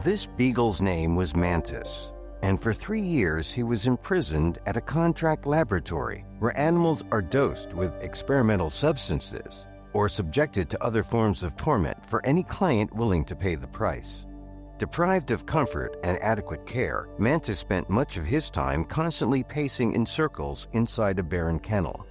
This beagle's name was Mantis, and for 3 years he was imprisoned at a contract laboratory where animals are dosed with experimental substances or subjected to other forms of torment for any client willing to pay the price. Deprived of comfort and adequate care, Mantis spent much of his time constantly pacing in circles inside a barren kennel.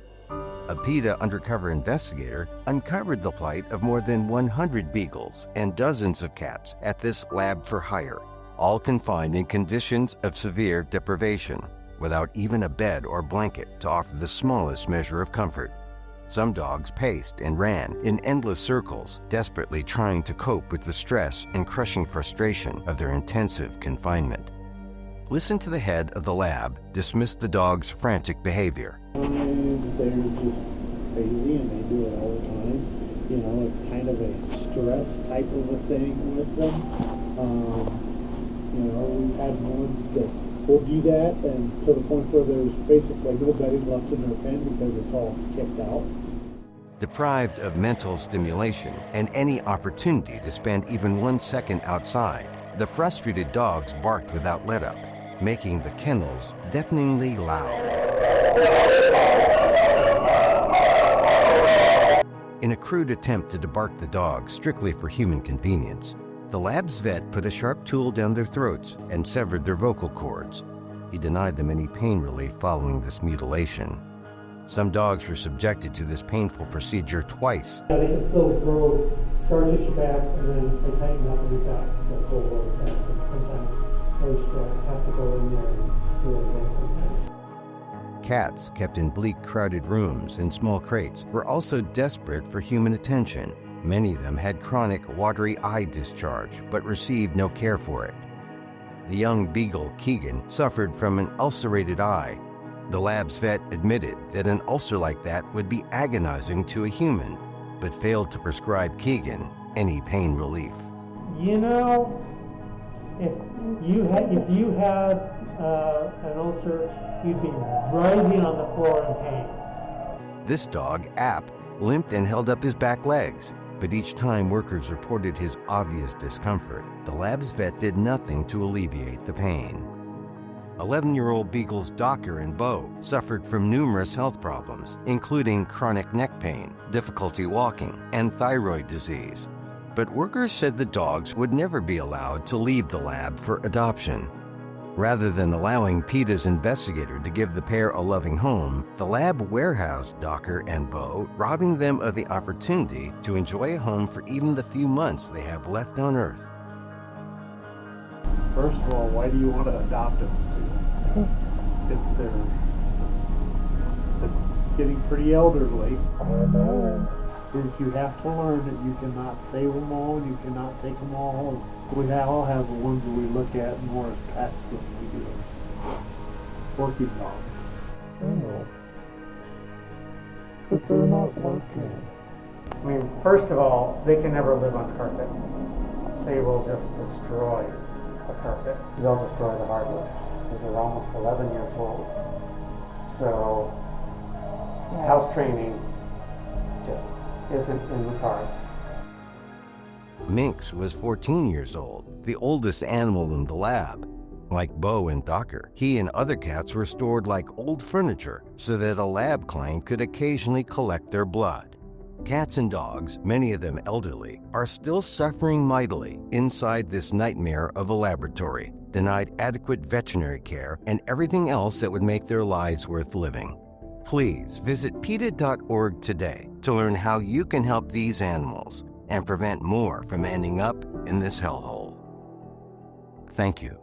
A PETA undercover investigator uncovered the plight of more than 100 beagles and dozens of cats at this lab for hire, all confined in conditions of severe deprivation, without even a bed or blanket to offer the smallest measure of comfort. Some dogs paced and ran in endless circles, desperately trying to cope with the stress and crushing frustration of their intensive confinement. Listen to the head of the lab dismiss the dog's frantic behavior. They're just crazy and they do it all the time. You know, it's kind of a stress type of a thing with them. You know, we've had ones that will do that and to the point where there's basically no bedding left in their pen because it's all kicked out. Deprived of mental stimulation and any opportunity to spend even 1 second outside, the frustrated dogs barked without let-up, making the kennels deafeningly loud. In a crude attempt to debark the dogs strictly for human convenience, the lab's vet put a sharp tool down their throats and severed their vocal cords. He denied them any pain relief following this mutilation. Some dogs were subjected to this painful procedure twice. Yeah, they can still grow scar tissue back and then they tighten up and we've got the full grows back. And sometimes we have to go in there and do it again sometimes. Cats, kept in bleak, crowded rooms in small crates, were also desperate for human attention. Many of them had chronic watery eye discharge, but received no care for it. The young beagle, Keegan, suffered from an ulcerated eye. The lab's vet admitted that an ulcer like that would be agonizing to a human, but failed to prescribe Keegan any pain relief. You know, if you had an ulcer, you'd be writhing on the floor in pain. This dog, App, limped and held up his back legs, but each time workers reported his obvious discomfort, the lab's vet did nothing to alleviate the pain. 11-year-old beagles Docker and Bo suffered from numerous health problems, including chronic neck pain, difficulty walking, and thyroid disease. But workers said the dogs would never be allowed to leave the lab for adoption. Rather than allowing PETA's investigator to give the pair a loving home, the lab warehoused Docker and Bo, robbing them of the opportunity to enjoy a home for even the few months they have left on Earth. First of all, why do you want to adopt them? If they're getting pretty elderly. If you have to learn that you cannot save them all and you cannot take them all home. We all have the ones that we look at more as pets than we do working dogs. I know. But they're not working. I mean, first of all, they can never live on carpet. They will just destroy the carpet. They'll destroy the hardwood. They're almost 11 years old. So, house training just isn't in the cards. Minx was 14 years old, the oldest animal in the lab. Like Bo and Docker, he and other cats were stored like old furniture so that a lab client could occasionally collect their blood. Cats and dogs, many of them elderly, are still suffering mightily inside this nightmare of a laboratory, denied adequate veterinary care and everything else that would make their lives worth living. Please visit PETA.org today to learn how you can help these animals and prevent more from ending up in this hellhole. Thank you.